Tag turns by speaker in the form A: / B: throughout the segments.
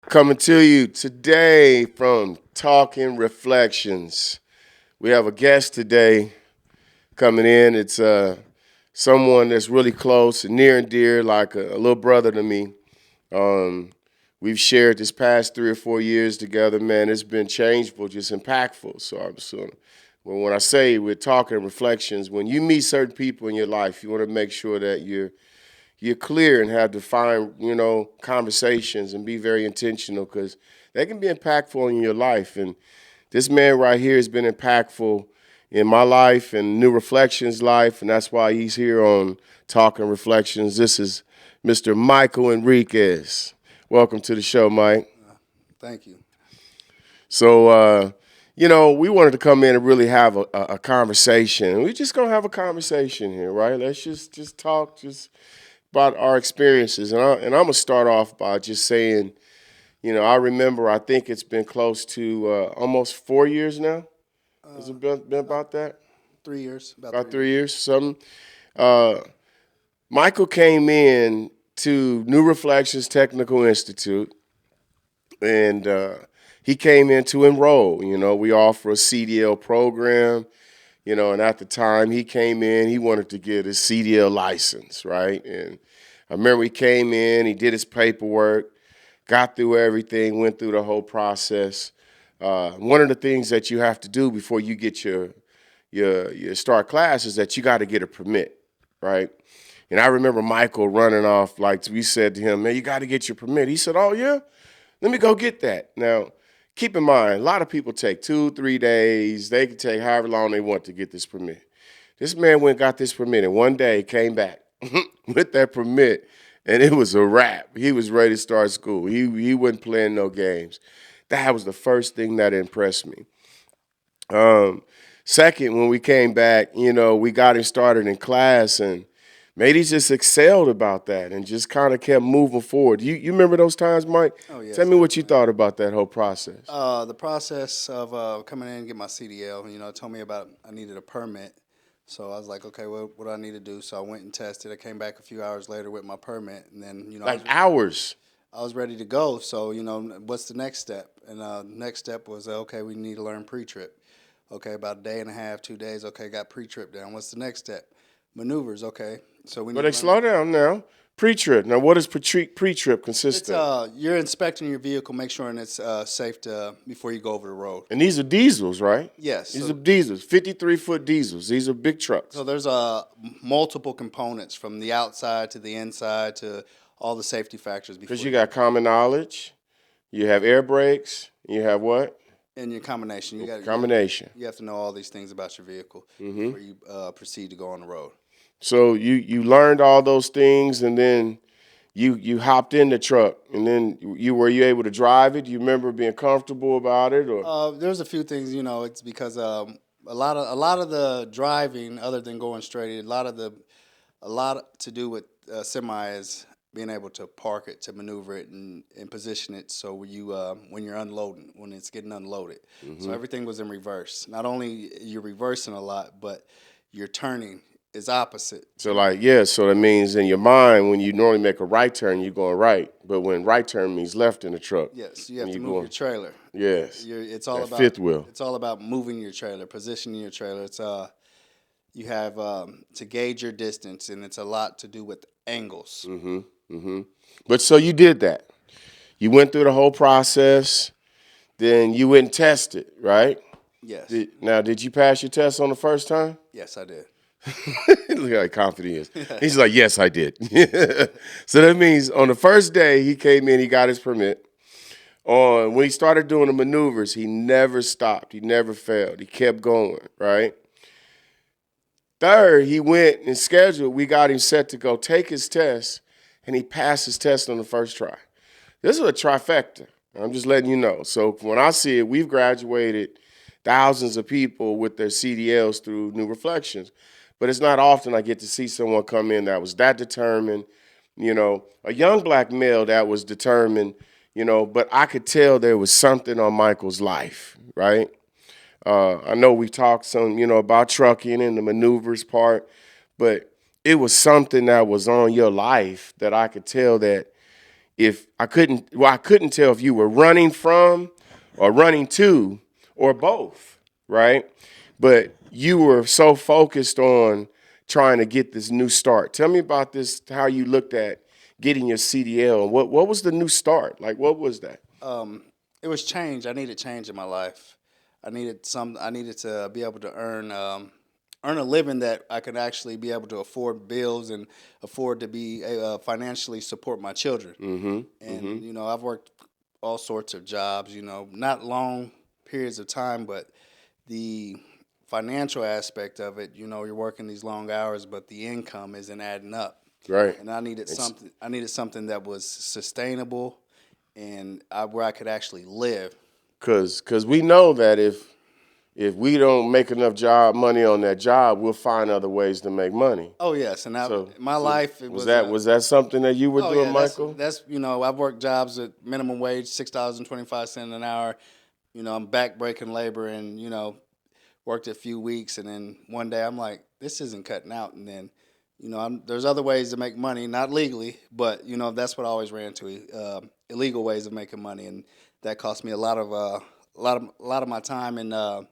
A: Coming to you today from Talking Reflections. We have a guest today coming in. It's someone that's really close and near and dear, like a little brother to me. Um, we've shared this past 3 or 4 years together, man. It's been changeful, just impactful. When I say we're talking reflections, when you meet certain people in your life, you want to make sure that you're clear and have defined, conversations and be very intentional because they can be impactful in your life. And this man right here has been impactful in my life and New Reflections life, and that's why he's here on Talking Reflections. This is Mr. Michael Enriquez. Welcome to the show, Mike.
B: Thank you.
A: We wanted to come in and really have a conversation. We're just gonna have a conversation here, right? Let's just talk, just about our experiences. And I'm gonna start off by just saying, I remember. I think it's been close to almost 4 years now. Has
B: Uh,
A: it been
B: about
A: about that?
B: 3 years. About
A: About
B: 3 years.
A: 3 years, something. Uh, Michael came in to New Reflections Technical Institute, and he came in to enroll. We offer a CDL program. And at the time he came in, he wanted to get his CDL license, right? And I remember he came in, he did his paperwork, got through everything, went through the whole process. One of the things that you have to do before you get your start class is that you got to get a permit, right? And I remember Michael running off, like we said to him, man, you got to get your permit. He said, oh, yeah? Let me go get that. Now, keep in mind, a lot of people take 2, 3 days. They can take however long they want to get this permit. This man went and got this permit, and one day came back with that permit, and it was a wrap. He was ready to start school. He wasn't playing no games. That was the first thing that impressed me. Um, Second, when we came back, we got him started in class, and maybe he just excelled about that and just kind of kept moving forward. You remember those times, Mike?
B: Oh
A: Tell
B: yes,
A: me what you
B: definitely.
A: thought about that whole process.
B: The process of coming in and get my CDL, told me about I needed a permit. So I was like, okay, well, what do I need to do? So I went and tested. I came back a few hours later with my permit, and then
A: Like hours.
B: I was ready to go. So what's the next step? And next step was okay, we need to learn pre-trip. Okay, about a day and a half, 2 days. Okay, got pre-trip down. What's the next step? Maneuvers. Okay, so we
A: But
B: need to
A: they
B: learn.
A: slow down now. Pre-trip. Now, what does pre-trip consist
B: It's
A: of?
B: you're inspecting your vehicle, make sure it's safe to before you go over the road.
A: And these are diesels, right?
B: Yes.
A: These are
B: So
A: diesels, 53-foot diesels. These are big trucks.
B: there's multiple components from the outside to the inside to all the safety factors
A: Because
B: before
A: you
B: you
A: got common knowledge, you have air brakes, you have what?
B: in your combination.
A: Combination.
B: You have to know all these things about your vehicle
A: Hmm.
B: before you proceed to go on the road.
A: So you learned all those things, and then you hopped in the truck, and then you were you able to drive it? Do you remember being comfortable about it, or
B: There's a few things, it's because a lot of the driving, other than going straight, a lot to do with semi is being able to park it, to maneuver it, and position it so when you're unloading, when it's getting unloaded. So
A: hmm
B: everything was in reverse. Not only you're reversing a lot, but your turning is opposite
A: so
B: to
A: like yeah, so that means in your mind when you normally make a right turn, you're going right, but when right turn means left in the truck,
B: yes, you have
A: and
B: to
A: you're
B: move your
A: going
B: trailer.
A: yes,
B: It's all
A: that
B: about
A: fifth wheel.
B: moving your trailer, positioning your trailer. It's you have to gauge your distance, and it's a lot to do with angles.
A: Hmm. Hmm. But so you did that. You went through the whole process. Then you went and tested, right?
B: Yes,
A: Did you pass your test on the first time?
B: yes, I did.
A: Look how confident he is. He's like, yes, I did. So that means on the first day he came in, he got his permit. On when he started doing the maneuvers, he never stopped. He never failed. He kept going, right? Third, he went and scheduled. We got him set to go take his test, and he passed his test on the first try. This is a trifecta. I'm just letting you know. So when I see it, we've graduated thousands of people with their CDLs through New Reflections. But it's not often I get to see someone come in that was that determined, a young black male that was determined, but I could tell there was something on Michael's life, right? I know we talked some, about trucking and the maneuvers part, but it was something that was on your life that I could tell that if I couldn't tell if you were running from or running to or both, right? But you were so focused on trying to get this new start. Tell me about this, how you looked at getting your CDL and what was the new start? Like, what was that?
B: It was change. I needed change in my life. I needed to be able to earn a living that I could actually be able to afford bills and afford to be financially support my children. And I've worked all sorts of jobs. Not long periods of time, but the financial aspect of it. You're working these long hours, but the income isn't adding up.
A: Right.
B: And I needed
A: It's
B: something. I needed something that was sustainable and where I could actually live.
A: because we know that if we don't make enough job money on that job, we'll find other ways to make money.
B: Oh yes, and my
A: So
B: life it
A: was
B: was
A: that
B: a.
A: was that something that you were
B: Oh
A: doing,
B: yeah,
A: Michael?
B: that's I've worked jobs at minimum wage, $6.25 an hour. I'm back breaking labor, and worked a few weeks, and then one day I'm like, this isn't cutting out, and then there's other ways to make money, not legally, but that's what I always ran to, illegal ways of making money, and that cost me a lot of my time and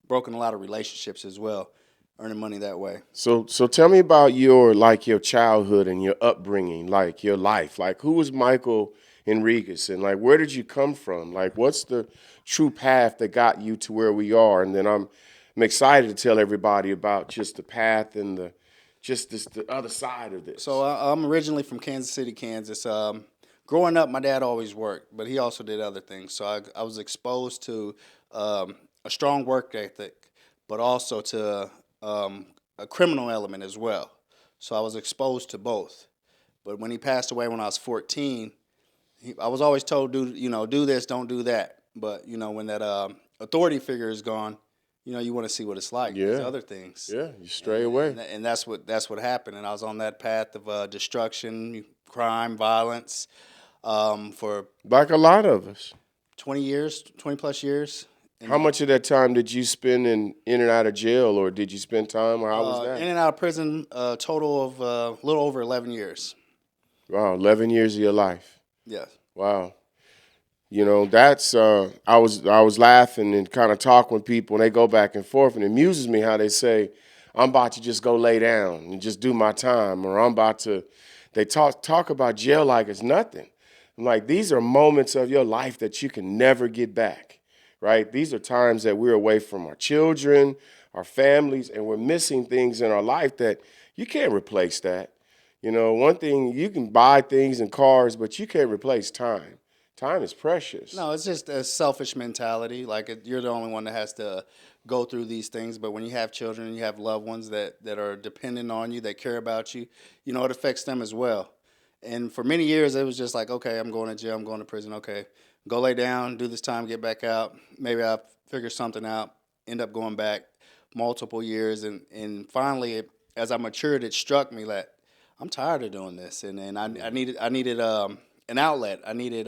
B: broken a lot of relationships as well, earning money that way.
A: So tell me about your childhood and your upbringing, like your life. Like who was Michael Enriquez and like where did you come from? Like what's the true path that got you to where we are? And then I'm excited to tell everybody about just the path and the other side of
B: So
A: this.
B: I'm originally from Kansas City, Kansas. Growing up, my dad always worked, but he also did other things. So I was exposed to a strong work ethic, but also to a criminal element as well. So I was exposed to both. But when he passed away when I was 14, I was always told, do this, don't do that. But when that authority figure is gone, you want to see what it's like. These
A: Yeah.
B: other things,
A: Yeah, you stray away.
B: and that's what happened. And I was on that path of destruction, crime, violence, for
A: Like a lot of us.
B: 20 years, 20 plus years.
A: How
B: And
A: much of that time did you spend in and out of jail, or did you spend time, or how was
B: in
A: that?
B: and out of prison, a total of a little over 11 years.
A: Wow, 11 years of your life.
B: Yes.
A: Wow. That's I was laughing and kind of talking with people, and they go back and forth, and it amuses me how they say, "I'm about to just go lay down and just do my time," or "I'm about to." They talk about jail like it's nothing. I'm like, these are moments of your life that you can never get back, right? These are times that we're away from our children, our families, and we're missing things in our life that you can't replace that. One thing, you can buy things and cars, but you can't replace time. Time is precious.
B: No, it's just a selfish mentality. Like you're the only one that has to go through these things. But when you have children and you have loved ones that are dependent on you, that care about you, it affects them as well. And for many years, it was just like, okay, I'm going to jail, I'm going to prison. Okay, go lay down, do this time, get back out. Maybe I'll figure something out. End up going back multiple years, and finally, as I matured, it struck me that I'm tired of doing this, and I needed an outlet. I needed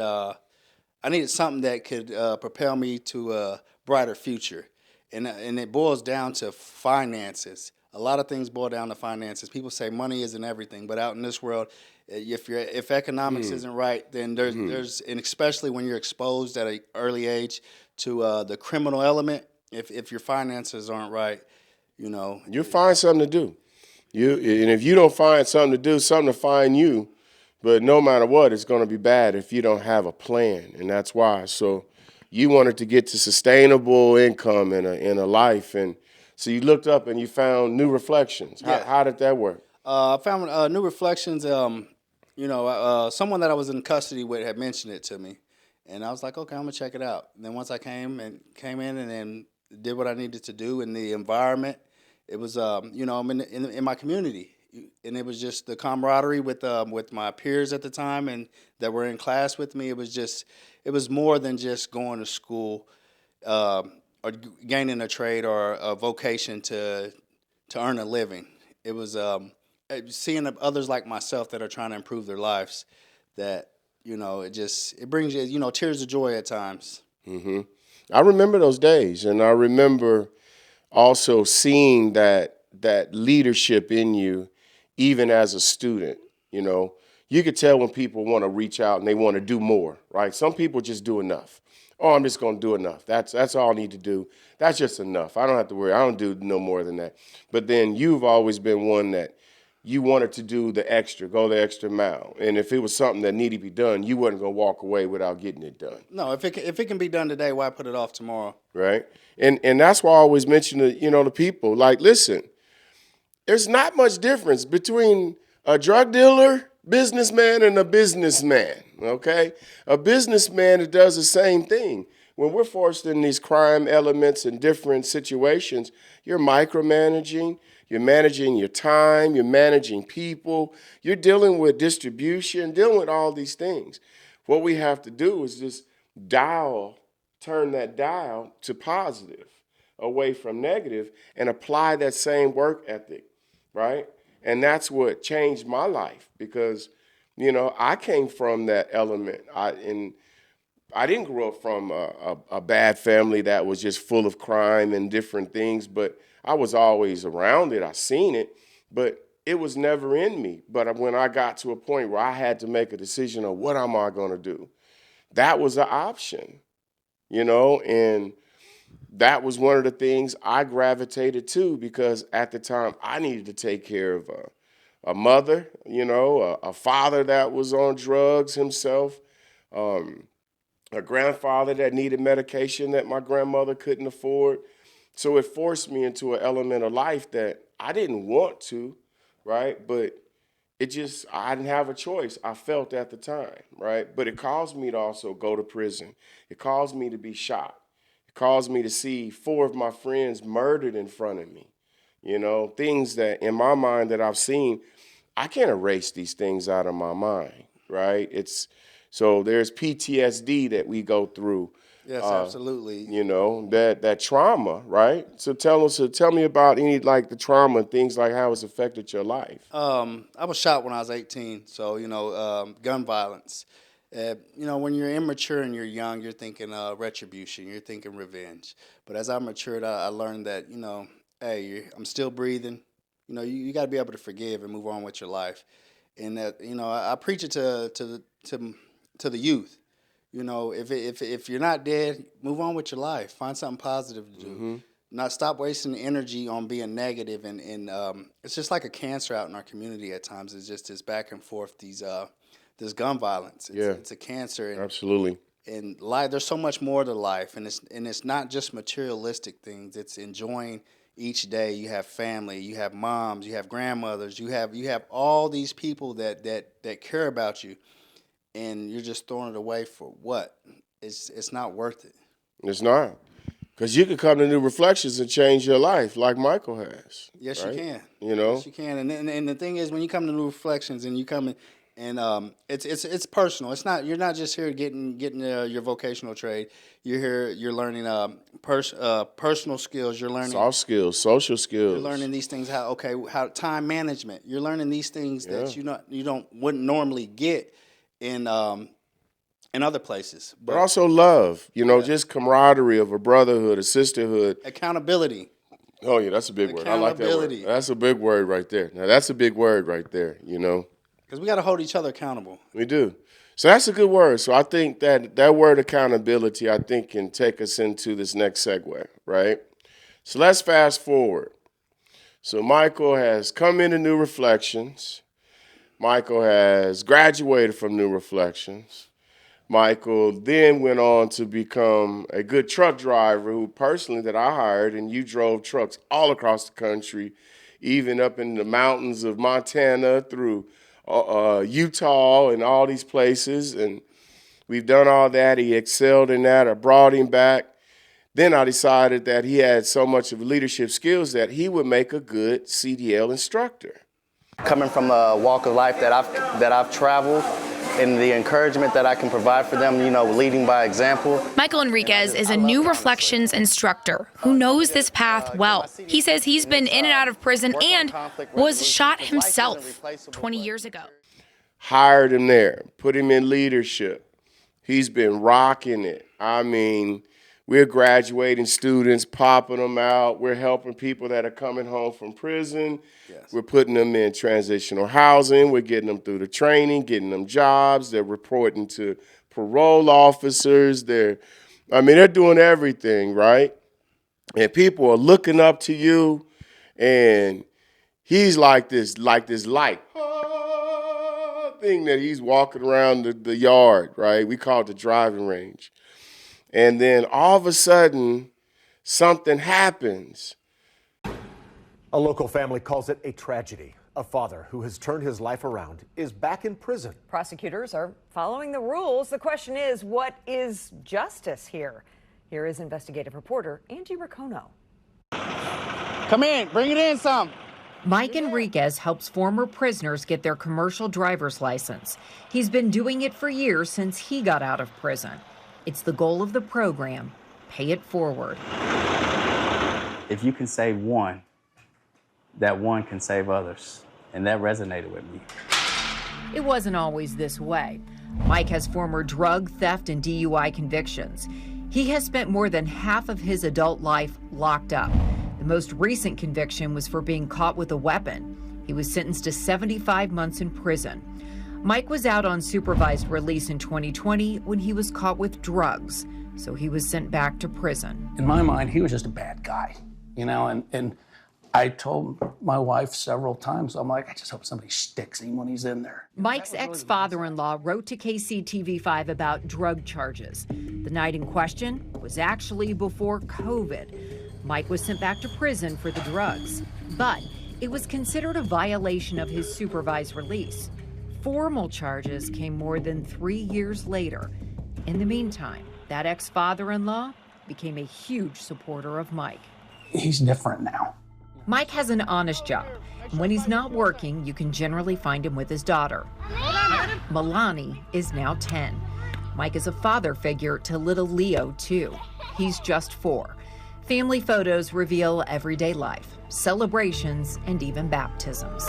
B: something that could propel me to a brighter future, and it boils down to finances. A lot of things boil down to finances. People say money isn't everything, but out in this world, if economics isn't right, then there's and especially when you're exposed at an early age to the criminal element. If your finances aren't right, you know,
A: You'll find something to do. And if you don't find something to do, something to find you. But no matter what, it's going to be bad if you don't have a plan, and that's why. So you wanted to get to sustainable income in a life, and so you looked up and you found New Reflections. How,
B: yeah.
A: how did that work?
B: I found New Reflections. Someone that I was in custody with had mentioned it to me, and I was like, okay, I'm gonna check it out. And then once I came in and then did what I needed to do in the environment, it was I'm in my community, and it was just the camaraderie with my peers at the time and that were in class with me. It was more than just going to school uh, or gaining a trade or a vocation to earn a living. It was seeing others like myself that are trying to improve their lives. That it brings you tears of joy at times.
A: I remember those days, and I remember also seeing that leadership in you, even as a student. You know, you could tell when people want to reach out and they want to do more, right? Some people just do enough. Oh, I'm just going to do enough. That's all I need to do. That's just enough. I don't have to worry. I don't do no more than that. But then you've always been one that you wanted to do the extra, go the extra mile. And if it was something that needed to be done, you wasn't going to walk away without getting it done.
B: No, if it can be done today, why put it off tomorrow?
A: Right? And that's why I always mention to, the people, like, listen, there's not much difference between a drug dealer, businessman, and a businessman, okay? A businessman that does the same thing. When we're forced in these crime elements and different situations, you're micromanaging, you're managing your time, you're managing people, you're dealing with distribution, dealing with all these things. What we have to do is just turn that dial to positive, away from negative, and apply that same work ethic, right? And that's what changed my life because, I came from that element. I didn't grow up from a bad family that was just full of crime and different things, but I was always around it. I seen it, but it was never in me. But when I got to a point where I had to make a decision on what am I going to do, that was an option, and that was one of the things I gravitated to because at the time I needed to take care of a mother, a father that was on drugs himself, a grandfather that needed medication that my grandmother couldn't afford. So it forced me into an element of life that I didn't want to, right? But I didn't have a choice. I felt at the time, right? But it caused me to also go to prison. It caused me to be shot. It caused me to see 4 of my friends murdered in front of me. Things that in my mind that I've seen, I can't erase these things out of my mind, right? So there's PTSD that we go through.
B: Yes, absolutely.
A: That trauma, right? So tell me about any like the trauma and things like how it's affected your life.
B: I was shot when I was 18, so gun violence. When you're immature and you're young, you're thinking retribution, you're thinking revenge. But as I matured, I learned that hey, I'm still breathing. You got to be able to forgive and move on with your life. And that I preach it to the youth. If you're not dead, move on with your life. Find something positive to do. Mm-hmm. Not stop wasting energy on being negative, and it's just like a cancer out in our community at times. It's just this back and forth. This gun violence. It's a cancer. And,
A: absolutely.
B: And life, there's so much more to life, and it's not just materialistic things. It's enjoying each day. You have family, you have moms, you have grandmothers, you have all these people that care about you. And you're just throwing it away for what? It's not worth it.
A: It's not. Because you can come to New Reflections and change your life like Michael has.
B: Yes,
A: right?
B: You can.
A: Yes,
B: you can. And the thing is, when you come to New Reflections and you come in, and it's personal. It's not. You're not just here getting your vocational trade. You're here. You're learning personal skills. You're learning
A: soft skills, social skills.
B: You're learning these things. How time management. You're learning these things that you wouldn't normally get in other places.
A: But also love, just camaraderie of a brotherhood, a sisterhood.
B: Accountability.
A: Oh, yeah, that's a big word. I like that word. That's a big word right there. Now, that's a big word right there,
B: Because we got to hold each other accountable.
A: We do. So that's a good word. So I think that word accountability, I think, can take us into this next segue, right? So let's fast forward. So Michael has come into New Reflections. Michael has graduated from New Reflections. Michael then went on to become a good truck driver that I hired, and you drove trucks all across the country, even up in the mountains of Montana through Utah and all these places. And we've done all that. He excelled in that. I brought him back. Then I decided that he had so much of leadership skills that he would make a good CDL instructor.
B: Coming from a walk of life that I've traveled, and the encouragement that I can provide for them, leading by example.
C: Michael Enriquez is a New Reflections instructor who knows this path well. He says he's been in and out of prison and was shot himself 20 years ago.
A: Hired him there, put him in leadership. He's been rocking it. I mean, We're graduating students, popping them out. We're helping people that are coming home from prison. Yes. We're putting them in transitional housing. We're getting them through the training, getting them jobs. They're reporting to parole officers. They're doing everything, right? And people are looking up to you, and he's like this light thing that he's walking around the yard, right? We call it the driving range. And then all of a sudden, something happens.
D: A local family calls it a tragedy. A father who has turned his life around is back in prison.
E: Prosecutors are following the rules. The question is, what is justice here? Here is investigative reporter Angie Riccono.
B: Come in, bring it in some.
F: Mike Enriquez helps former prisoners get their commercial driver's license. He's been doing it for years since he got out of prison. It's the goal of the program, pay it forward.
G: If you can save one, that one can save others. And that resonated with me.
F: It wasn't always this way. Mike has former drug, theft, and DUI convictions. He has spent more than half of his adult life locked up. The most recent conviction was for being caught with a weapon. He was sentenced to 75 months in prison. Mike was out on supervised release in 2020 when he was caught with drugs, so he was sent back to prison.
H: In my mind, he was just a bad guy, and I told my wife several times, I'm like, I just hope somebody sticks him when he's in there.
F: Mike's ex-father-in-law wrote to KCTV5 about drug charges. The night in question was actually before COVID. Mike was sent back to prison for the drugs, but it was considered a violation of his supervised release. Formal charges came more than 3 years later. In the meantime, that ex-father-in-law became a huge supporter of Mike.
H: He's different now.
F: Mike has an honest job, and when he's not working, you can generally find him with his daughter. Milani is now 10. Mike is a father figure to little Leo, too. He's just 4. Family photos reveal everyday life, celebrations, and even baptisms.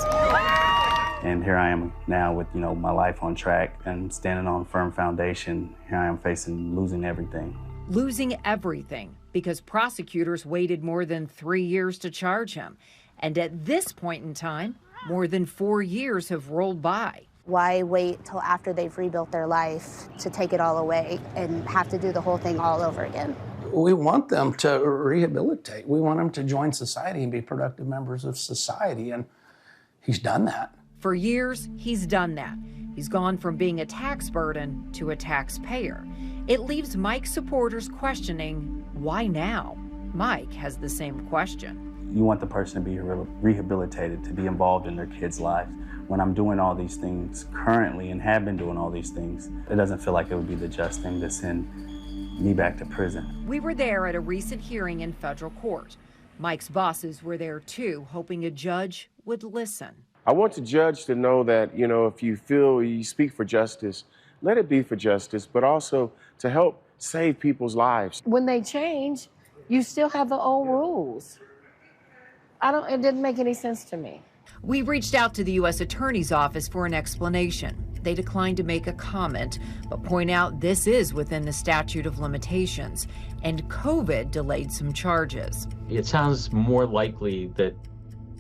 G: And here I am now with, my life on track and standing on a firm foundation. Here I am facing losing everything.
F: Losing everything because prosecutors waited more than 3 years to charge him. And at this point in time, more than 4 years have rolled by.
I: Why wait till after they've rebuilt their life to take it all away and have to do the whole thing all over again?
H: We want them to rehabilitate. We want them to join society and be productive members of society, and he's done that.
F: For years, he's done that. He's gone from being a tax burden to a taxpayer. It leaves Mike's supporters questioning, why now? Mike has the same question.
G: You want the person to be rehabilitated, to be involved in their kid's life. When I'm doing all these things currently and have been doing all these things, it doesn't feel like it would be the just thing to send me back to prison.
F: We were there at a recent hearing in federal court. Mike's bosses were there too, hoping a judge would listen.
A: I want the judge to know that, if you feel you speak for justice, let it be for justice, but also to help save people's lives.
J: When they change, you still have the old rules. It didn't make any sense to me.
F: We reached out to the U.S. Attorney's Office for an explanation. They declined to make a comment, but point out this is within the statute of limitations, and COVID delayed some charges.
K: It sounds more likely that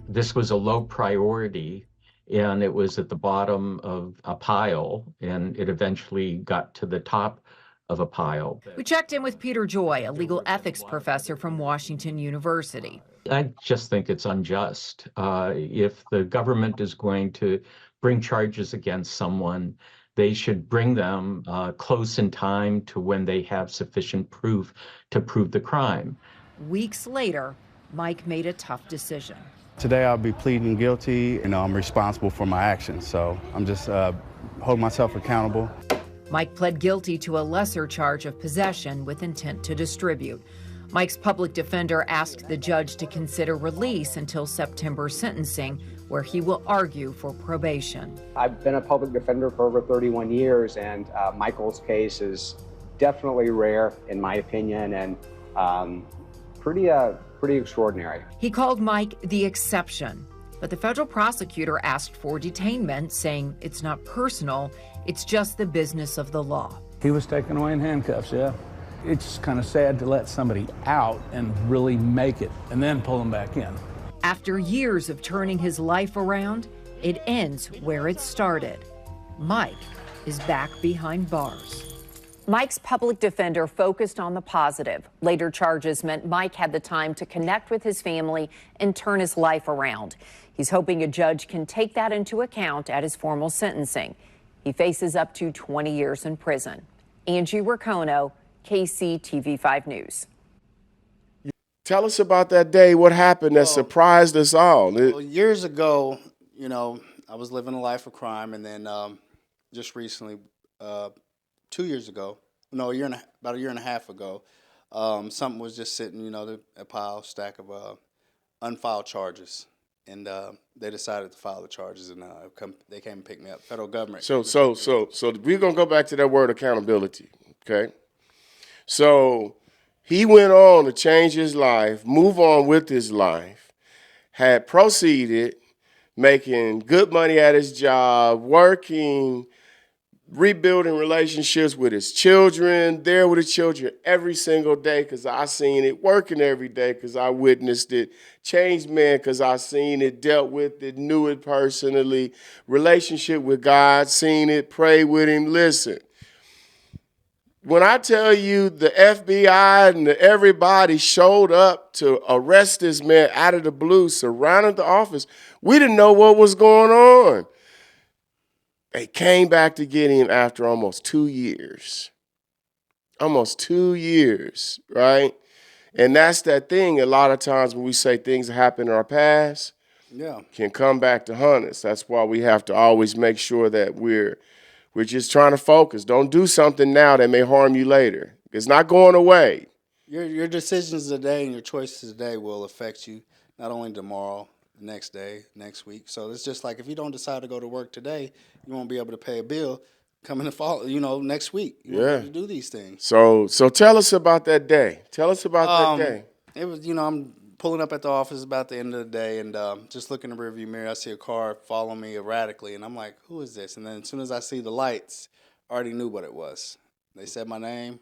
K: this was a low priority and it was at the bottom of a pile and it eventually got to the top of a pile.
F: We checked in with Peter Joy, a legal ethics professor from Washington University.
K: I just think it's unjust. If the government is going to bring charges against someone, they should bring them close in time to when they have sufficient proof to prove the crime.
F: Weeks later, Mike made a tough decision.
L: Today I'll be pleading guilty, and I'm responsible for my actions, so I'm just holding myself accountable.
F: Mike pled guilty to a lesser charge of possession with intent to distribute. Mike's public defender asked the judge to consider release until September sentencing, where he will argue for probation.
M: I've been a public defender for over 31 years, and Michael's case is definitely rare, in my opinion, and pretty extraordinary.
F: He called Mike the exception, but the federal prosecutor asked for detainment, saying it's not personal, it's just the business of the law.
H: He was taken away in handcuffs, yeah. it's kind of sad to let somebody out and really make it and then pull them back in.
F: After years of turning his life around, it ends where it started. Mike is back behind bars. Mike's public defender focused on the positive. Later charges meant Mike had the time to connect with his family and turn his life around. He's hoping a judge can take that into account at his formal sentencing. He faces up to 20 years in prison. Angie Racono, KCTV5 News.
A: Tell us about that day. What happened that surprised us all?
B: Well, years ago, you know, I was living a life of crime, and then just recently, 2 years ago, no, about a year and a half ago, something was just sitting, you know, a stack of unfiled charges, and they decided to file the charges, and they came and picked me up. Federal government.
A: So we're gonna go back to that word accountability. Okay, so he went on to change his life, move on with his life, had proceeded, making good money at his job, working, rebuilding relationships with his children, there with his children every single day because I seen it, working every day because I witnessed it, changed man because I seen it, dealt with it, knew it personally, relationship with God, seen it, prayed with him. Listen, when I tell you the FBI and everybody showed up to arrest this man out of the blue, surrounded the office, we didn't know what was going on. They came back to get him after almost 2 years. Almost 2 years, right? And that's that thing. A lot of times when we say things that happened in our past can come back to haunt us. That's why we have to always make sure that we're just trying to focus. Don't do something now that may harm you later. It's not going away.
B: Your decisions today and your choices today will affect you not only tomorrow, the next day, next week. So it's just like if you don't decide to go to work today, you won't be able to pay a bill coming to fall, you know, next week. You won't be able to do these things.
A: So tell us about that day. Tell us about that day.
B: It was, you know, I'm pulling up at the office about the end of the day and just looking in the rearview mirror, I see a car follow me erratically, and I'm like, who is this? And then as soon as I see the lights, I already knew what it was. They said my name.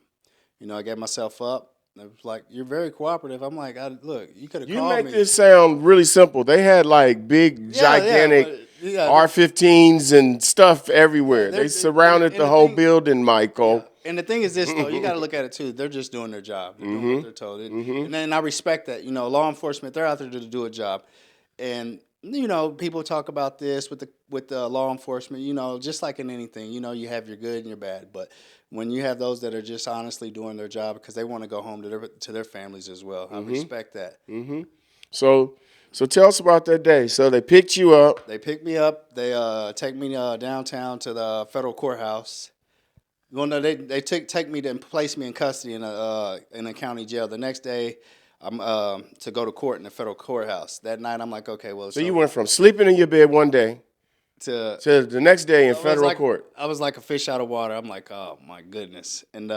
B: You know, I gave myself up. It was like, you're very cooperative. I'm like, look, you could have called me.
A: You make this sound really simple. They had like big, gigantic R-15s and stuff everywhere. They surrounded the whole building, Michael.
B: Yeah. And the thing is this, though, you got to look at it, too. They're just doing their job. They're doing what they're told. And then I respect that. You know, law enforcement, they're out there to do a job. And, you know, people talk about this with the law enforcement, you know, just like in anything. You know, you have your good and your bad. But when you have those that are just honestly doing their job because they want to go home to their families as well, I respect that.
A: So tell us about that day. So they picked you up.
B: They picked me up. They take me downtown to the federal courthouse. Well, no, they take me and place me in custody in a county jail. The next day, I'm to go to court in the federal courthouse. That night, I'm like, okay, well.
A: So you went from sleeping in your bed one day to the next day in federal court.
B: I was like a fish out of water. I'm like, oh my goodness. And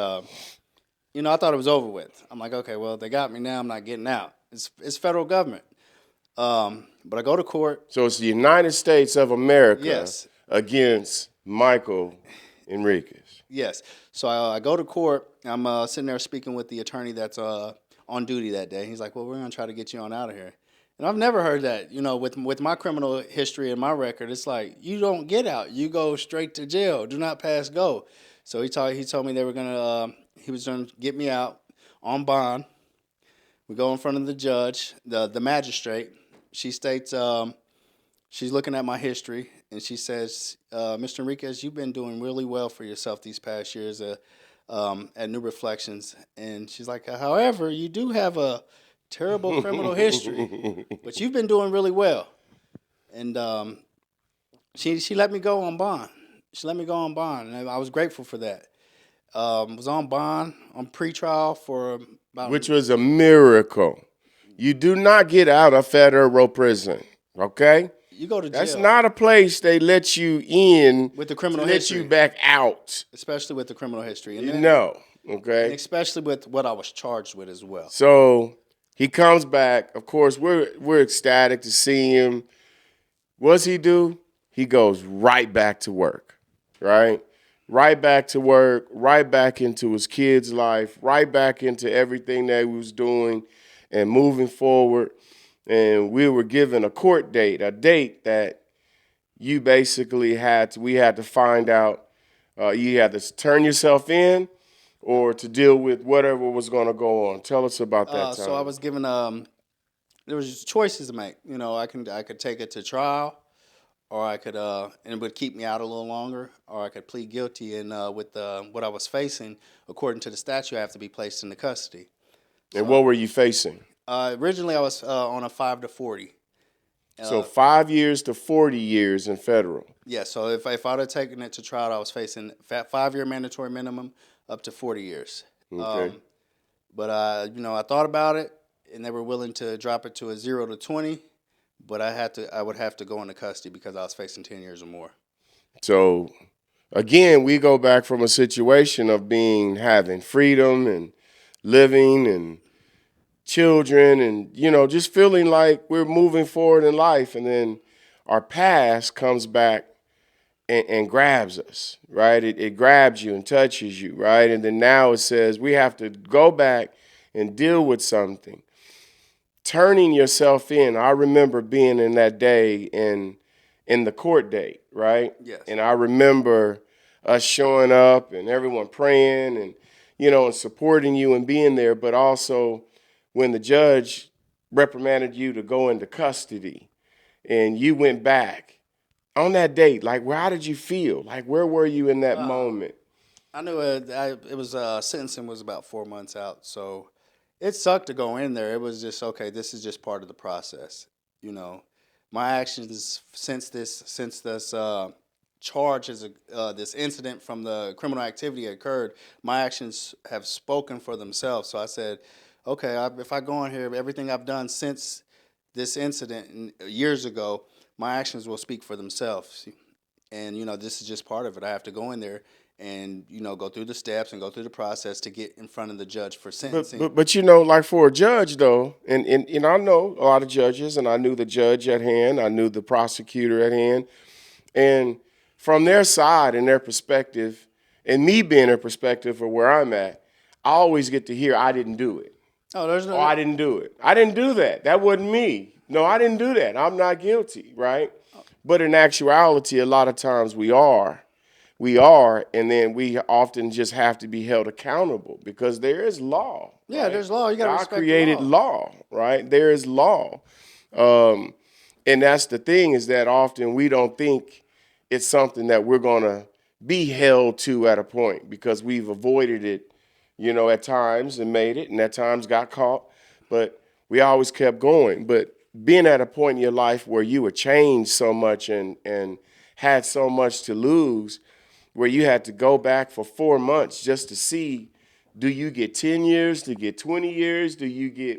B: you know, I thought it was over with. I'm like, okay, well, they got me now. I'm not getting out. It's federal government. But I go to court.
A: So it's the United States of America against Michael Enriquez.
B: Yes. So I go to court. I'm sitting there speaking with the attorney that's on duty that day. He's like, well, we're going to try to get you on out of here. And I've never heard that. You know, with my criminal history and my record, it's like, you don't get out. You go straight to jail. Do not pass go. So he told me they were he was going to get me out on bond. We go in front of the judge, the magistrate. She states she's looking at my history, and she says, Mr. Enriquez, you've been doing really well for yourself these past years at New Reflections. And she's like, however, you do have a terrible criminal history, but you've been doing really well. And she let me go on bond. She let me go on bond, and I was grateful for that. Was on bond, on pretrial for about...
A: Which was a miracle. You do not get out of federal prison, okay?
B: You go to jail.
A: That's not a place they let you in
B: with the criminal
A: to
B: history.
A: Let you back out.
B: Especially with the criminal history. And
A: okay?
B: And especially with what I was charged with as well.
A: So he comes back. Of course, we're ecstatic to see him. What does he do? He goes right back to work, right? right back to work, right back into his kid's life, right back into everything that he was doing and moving forward. And we were given a court date, a date that you basically we had to find out, you had to turn yourself in or to deal with whatever was going to go on. Tell us about that time.
B: So I was given, there was choices to make. You know, I could take it to trial, or I could, and it would keep me out a little longer, or I could plead guilty. And with what I was facing, according to the statute, I have to be placed into custody.
A: And what were you facing?
B: Originally, I was on a 5 to 40.
A: So 5 years to 40 years in federal.
B: Yeah, so if I'd have taken it to trial, I was facing 5-year mandatory minimum up to 40 years.
A: Okay.
B: But I thought about it, and they were willing to drop it to a 0 to 20. But I would have to go into custody because I was facing 10 years or more.
A: So again, we go back from a situation of having freedom and living and children and, just feeling like we're moving forward in life. And then our past comes back and grabs us, right? It grabs you and touches you, right? And then now it says we have to go back and deal with something. Turning yourself in. I remember being in that day in the court date, right?
B: Yes.
A: And I remember us showing up and everyone praying and, and supporting you and being there, but also when the judge reprimanded you to go into custody and you went back on that date, like, how did you feel? Like, where were you in that moment?
B: I knew it was sentencing was about 4 months out, so it sucked to go in there. It was just, okay, this is just part of the process. My actions since this charge this incident from the criminal activity occurred, my actions have spoken for themselves. So I said, okay, if I go in here, everything I've done since this incident years ago, my actions will speak for themselves. And, this is just part of it. I have to go in there and, go through the steps and go through the process to get in front of the judge for sentencing.
A: But like for a judge, though, and I know a lot of judges, and I knew the judge at hand, I knew the prosecutor at hand, and from their side and their perspective, and me being a perspective of where I'm at, I always get to hear I didn't do it.
B: Oh, there's no.
A: Oh, I didn't do it. I didn't do that. That wasn't me. No, I didn't do that. I'm not guilty, right? But in actuality, a lot of times we are. We are, and then we often just have to be held accountable because there is law.
B: Yeah,
A: right?
B: there's law. You got to respect
A: God created law, right? There is law. And that's the thing is that often we don't think it's something that we're going to be held to at a point because we've avoided it, at times and made it and at times got caught. But we always kept going. But being at a point in your life where you were changed so much and had so much to lose, where you had to go back for 4 months just to see, do you get 10 years, do you get 20 years,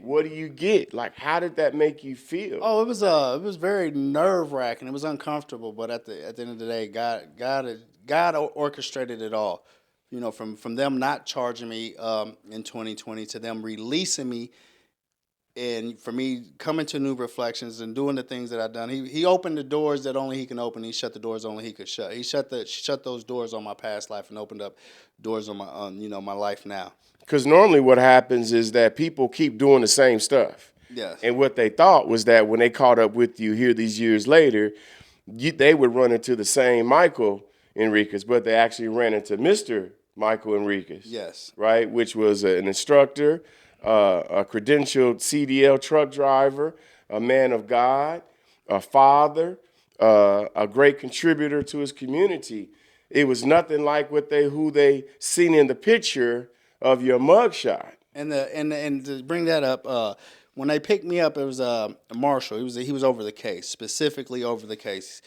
A: what do you get? Like, how did that make you feel?
B: Oh, it was very nerve-wracking. It was uncomfortable, but at the end of the day, God orchestrated it all. From them not charging me in 2020 to them releasing me, and for me coming to New Reflections and doing the things that I've done. He opened the doors that only he can open. He shut the doors only he could shut. He shut those doors on my past life and opened up doors on my my life now.
A: Because normally what happens is that people keep doing the same stuff.
B: Yes.
A: And what they thought was that when they caught up with you here these years later, they would run into the same Michael Enriquez, but they actually ran into Mr. Michael Enriquez.
B: Yes.
A: Right, which was an instructor, a credentialed CDL truck driver, a man of God, a father, a great contributor to his community. It was nothing like who they seen in the picture of your mugshot.
B: And to bring that up, when they picked me up, it was a marshal. He was over the case, specifically over the case.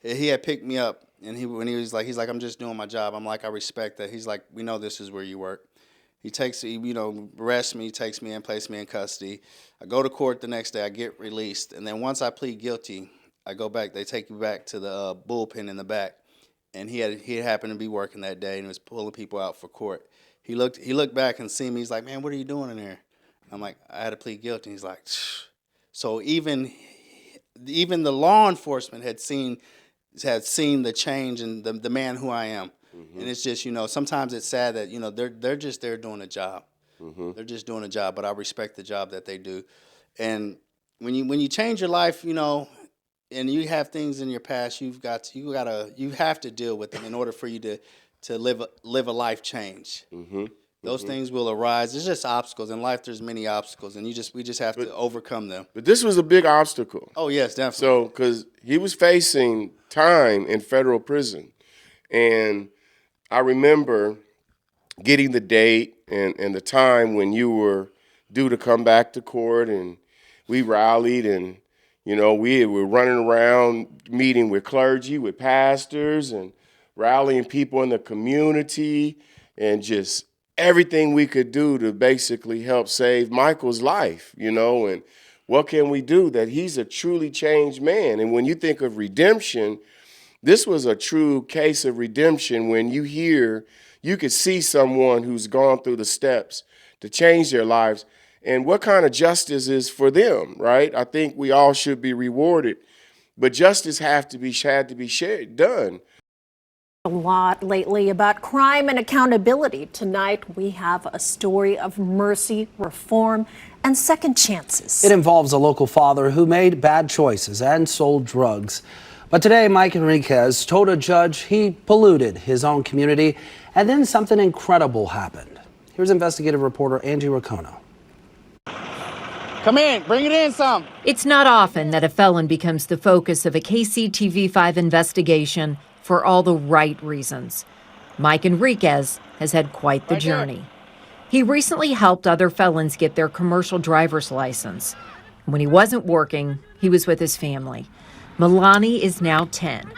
B: He had picked me up, and he's like, I'm just doing my job. I'm like, I respect that. He's like, we know this is where you work. He arrests me, takes me in, places me in custody. I go to court the next day. I get released, and then once I plead guilty, I go back. They take me back to the bullpen in the back, and he happened to be working that day and was pulling people out for court. He looked back and seen me. He's like, man, what are you doing in there? I'm like, I had to plead guilty. He's like, shh. So even the law enforcement had seen the change in the man who I am. And it's just, sometimes it's sad that, they're just there doing a job. They're just doing a job, but I respect the job that they do. And when you change your life, and you have things in your past, you have to deal with them in order for you to live a life change. Those things will arise. There's just obstacles in life. There's many obstacles, and we just have to overcome them.
A: But this was a big obstacle.
B: Oh yes, definitely.
A: So, because he was facing time in federal prison, and I remember getting the date and the time when you were due to come back to court, and we rallied, and we were running around meeting with clergy, with pastors, and rallying people in the community, and just everything we could do to basically help save Michael's life, and what can we do that he's a truly changed man. And when you think of redemption, this was a true case of redemption. When you could see someone who's gone through the steps to change their lives, and what kind of justice is for them, right? I think we all should be rewarded, but justice had to be done.
N: A lot lately about crime and accountability. Tonight, we have a story of mercy, reform, and second chances.
O: It involves a local father who made bad choices and sold drugs. But today, Mike Enriquez told a judge he polluted his own community, and then something incredible happened. Here's investigative reporter Angie Racono.
B: Come in, bring it in some.
F: It's not often that a felon becomes the focus of a KCTV5 investigation for all the right reasons. Mike Enriquez has had quite the journey. He recently helped other felons get their commercial driver's license. When he wasn't working, he was with his family. Milani is now 10.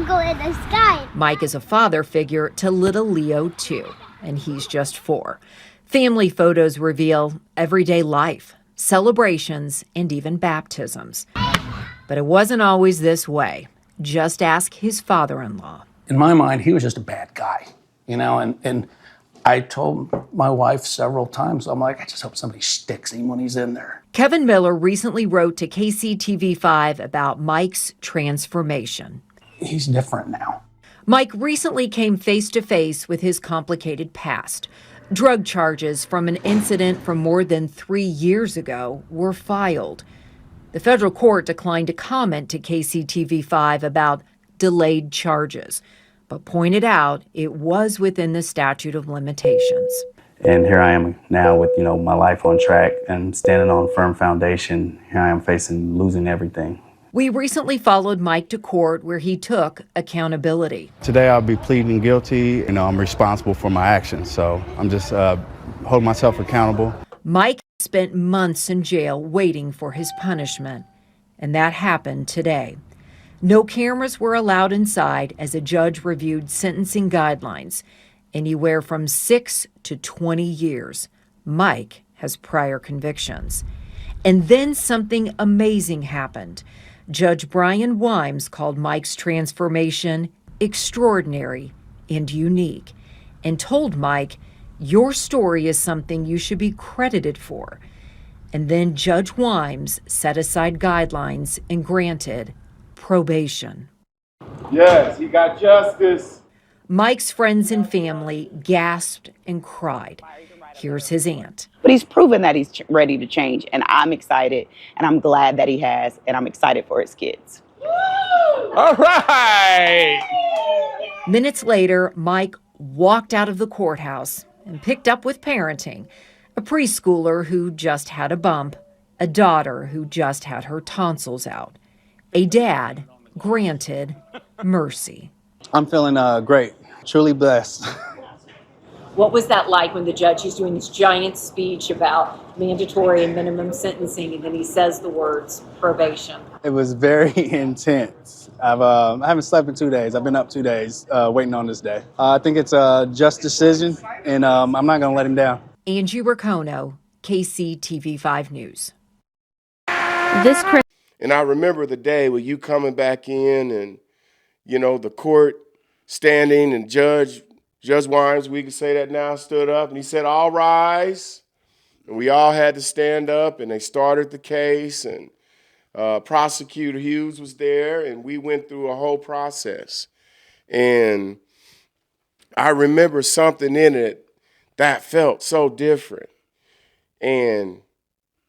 P: Go in the sky.
F: Mike is a father figure to little Leo, too, and he's just 4. Family photos reveal everyday life, celebrations, and even baptisms. But it wasn't always this way. Just ask his father-in-law.
H: In my mind, he was just a bad guy, and I told my wife several times, I'm like, I just hope somebody sticks him when he's in there.
F: Kevin Miller recently wrote to KCTV5 about Mike's transformation.
H: He's different now.
F: Mike recently came face to face with his complicated past. Drug charges from an incident from more than 3 years ago were filed. The federal court declined to comment to KCTV5 about delayed charges, but pointed out it was within the statute of limitations.
G: And here I am now with, my life on track and standing on a firm foundation. Here I am losing everything.
F: We recently followed Mike to court where he took accountability.
L: Today I'll be pleading guilty. I'm responsible for my actions, so I'm just holding myself accountable.
F: Mike spent months in jail waiting for his punishment, and that happened today. No cameras were allowed inside as a judge reviewed sentencing guidelines, anywhere from 6 to 20 years. Mike has prior convictions. And then something amazing happened. Judge Brian Wimes called Mike's transformation extraordinary and unique, and told Mike, "Your story is something you should be credited for." And then Judge Wimes set aside guidelines and granted probation.
A: Yes, he got justice.
F: Mike's friends and family gasped and cried. Here's his aunt.
Q: But he's proven that he's ready to change, and I'm excited, and I'm glad that he has, and I'm excited for his kids.
O: All right!
F: Minutes later, Mike walked out of the courthouse and picked up with parenting. A preschooler who just had a bump, a daughter who just had her tonsils out, a dad granted mercy.
B: I'm feeling great, truly blessed.
R: What was that like when the judge is doing this giant speech about mandatory and minimum sentencing, and then he says the words probation?
B: It was very intense. I haven't slept in 2 days. I've been up 2 days waiting on this day. I think it's a just decision, and I'm not going to let him down.
F: Angie Racono, KCTV5 News.
A: And I remember the day with you coming back in and, the court standing and Judge Wimes, we can say that now, stood up and he said, "All rise." And we all had to stand up and they started the case, and Prosecutor Hughes was there, and we went through a whole process. And I remember something in it that felt so different. And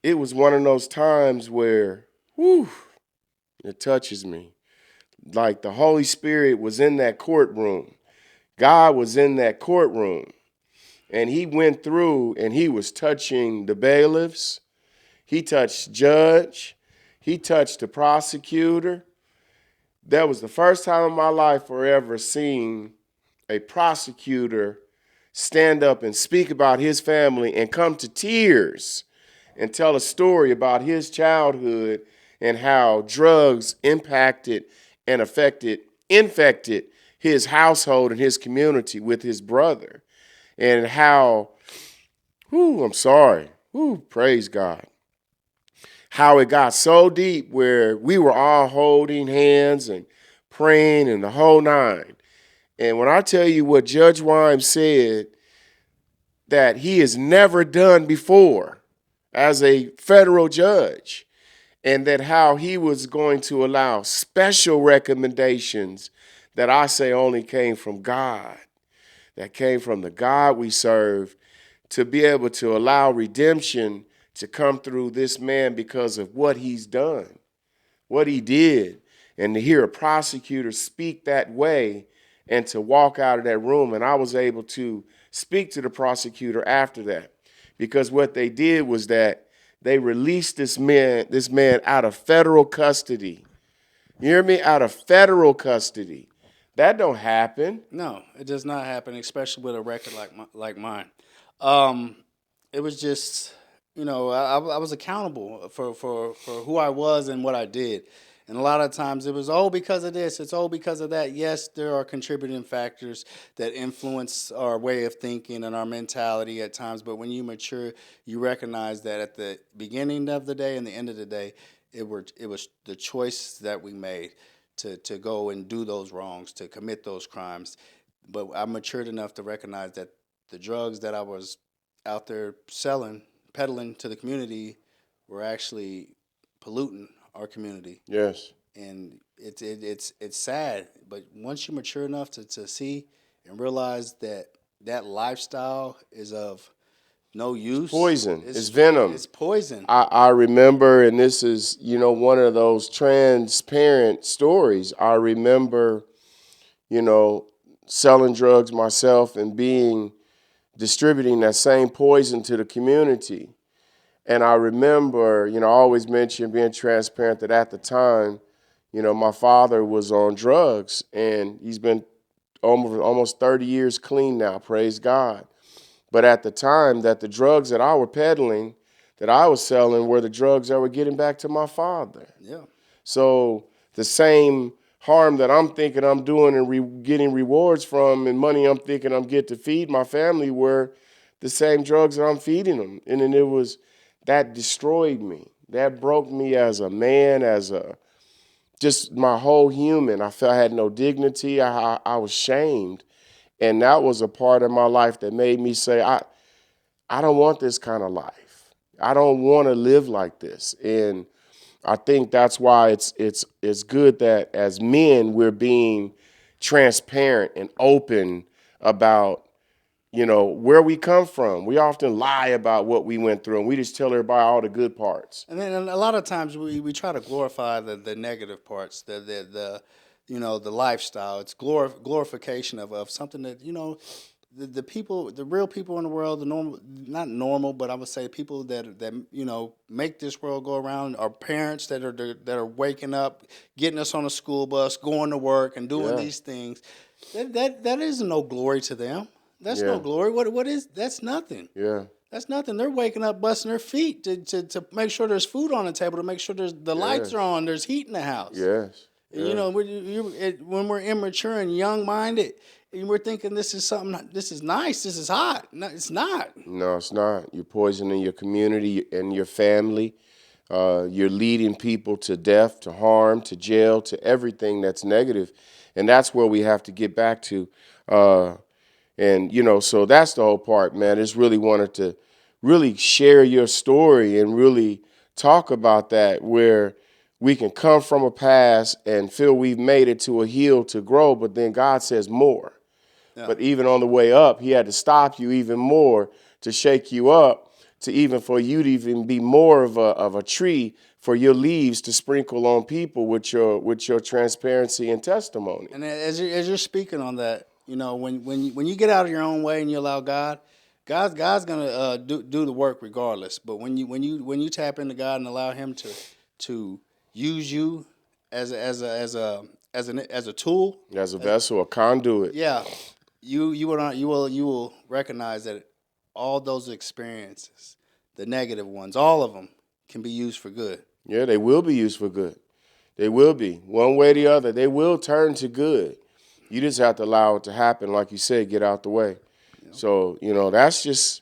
A: it was one of those times where, whew, it touches me. Like the Holy Spirit was in that courtroom. God was in that courtroom. And he went through and he was touching the bailiffs. He touched judge. He touched the prosecutor. That was the first time in my life forever seeing a prosecutor stand up and speak about his family and come to tears and tell a story about his childhood and how drugs impacted and infected his household and his community with his brother. And how, I'm sorry, praise God. How it got so deep where we were all holding hands and praying and the whole nine. And when I tell you what Judge Wimes said that he has never done before as a federal judge, and that how he was going to allow special recommendations that I say only came from God, that came from the God we serve, to be able to allow redemption to come through this man because of what he's done, what he did, and to hear a prosecutor speak that way and to walk out of that room. And I was able to speak to the prosecutor after that, because what they did was that they released this man out of federal custody. You hear me? Out of federal custody. That don't happen.
B: No, it does not happen, especially with a record like mine. It was just, I was accountable for who I was and what I did. And a lot of times it was, because of this, it's because of that. Yes, there are contributing factors that influence our way of thinking and our mentality at times. But when you mature, you recognize that at the beginning of the day and the end of the day, it was the choice that we made to go and do those wrongs, to commit those crimes. But I matured enough to recognize that the drugs that I was out there peddling to the community were actually polluting our community.
A: Yes.
B: And it's sad, but once you mature enough to see and realize that lifestyle is of no use.
A: It's poison. It's venom.
B: It's poison.
A: I remember, and this is, one of those transparent stories. I remember, selling drugs myself and distributing that same poison to the community. And I remember, I always mention being transparent that at the time, my father was on drugs, and he's been almost 30 years clean now, praise God. But at the time that the drugs that I was peddling, that I was selling, were the drugs that were getting back to my father.
B: Yeah.
A: So the same harm that I'm thinking I'm doing and getting rewards from, and money I'm thinking I'm getting to feed my family, were the same drugs that I'm feeding them. And then that destroyed me. That broke me as a man, just my whole human. I felt I had no dignity. I was shamed. And that was a part of my life that made me say, I don't want this kind of life. I don't want to live like this. And I think that's why it's good that as men we're being transparent and open about where we come from. We often lie about what we went through, and we just tell everybody all the good parts.
B: And then a lot of times we try to glorify the negative parts, the lifestyle. It's glorification of something that, the people, the real people in the world, the normal, not normal, but I would say people that make this world go around, our parents that are waking up, getting us on a school bus, going to work and doing these things. That is no glory to them. That's no glory. That's nothing.
A: Yeah.
B: That's nothing. They're waking up, busting their feet to make sure there's food on the table, to make sure the lights are on, there's heat in the house.
A: Yes.
B: Yeah. When we're immature and young-minded, and we're thinking this is nice, this is hot. No, it's not.
A: No, it's not. You're poisoning your community and your family. You're leading people to death, to harm, to jail, to everything that's negative. And that's where we have to get back to. So that's the whole part, man. Just really wanted to really share your story and really talk about that, where we can come from a past and feel we've made it to a hill to grow, but then God says more. But even on the way up, he had to stop you even more to shake you up, to even for you to even be more of a tree for your leaves to sprinkle on people with your transparency and testimony.
B: And as you're speaking on that, you know, when you get out of your own way and you allow God's gonna do the work regardless. But when you tap into God and allow Him to use you as a tool,
A: as a vessel, a conduit.
B: Yeah, you will recognize that all those experiences, the negative ones, all of them can be used for good.
A: Yeah, they will be used for good. They will be. One way or the other, they will turn to good. You just have to allow it to happen, like you said, get out the way. Yeah. So, you know, that's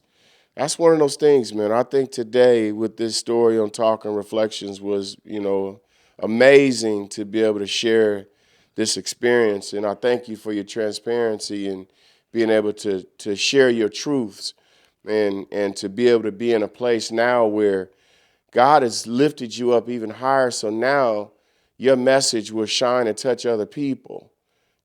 A: one of those things, man. I think today with this story on Talking Reflections was, you know, amazing to be able to share this experience. And I thank you for your transparency and being able to share your truths and to be able to be in a place now where God has lifted you up even higher, so now your message will shine and touch other people,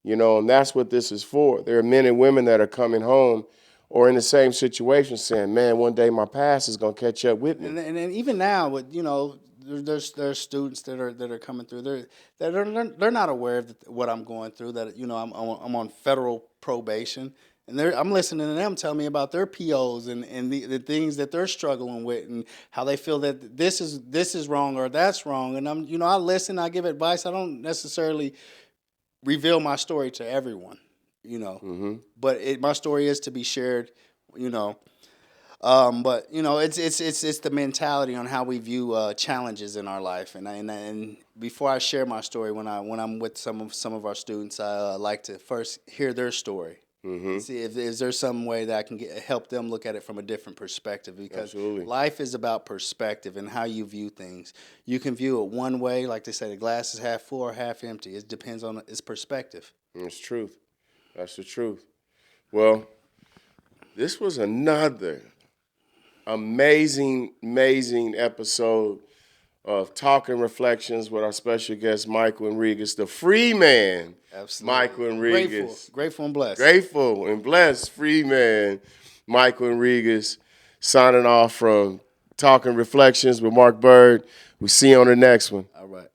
A: you know, and that's what this is for. There are men and women that are coming home or in the same situation saying, man, one day my past is going to catch up with me.
B: And even now, with, you know, there's students that are coming through. They're not aware of what I'm going through, that, you know, I'm on federal probation. And I'm listening to them tell me about their POs and the things that they're struggling with and how they feel that this is wrong or that's wrong. And I listen, I give advice. I don't necessarily reveal my story to everyone, you know.
A: Mm-hmm.
B: But my story is to be shared, you know. But you know, it's the mentality on how we view challenges in our life. And before I share my story, when I'm with some of our students, I like to first hear their story.
A: Mm-hmm.
B: See if there's some way that I can help them look at it from a different perspective, because
A: Absolutely.
B: Life is about perspective and how you view things. You can view it one way, like they say, the glass is half full or half empty. It depends on its perspective.
A: It's truth. That's the truth. Well, this was another amazing episode of Talking Reflections with our special guest, Michael Enriquez, the free man.
B: Absolutely.
A: Michael Enriquez.
B: Grateful and blessed.
A: Grateful and blessed, free man, Michael Enriquez, signing off from Talking Reflections with Mark Bird. We'll see you on the next one.
B: All right.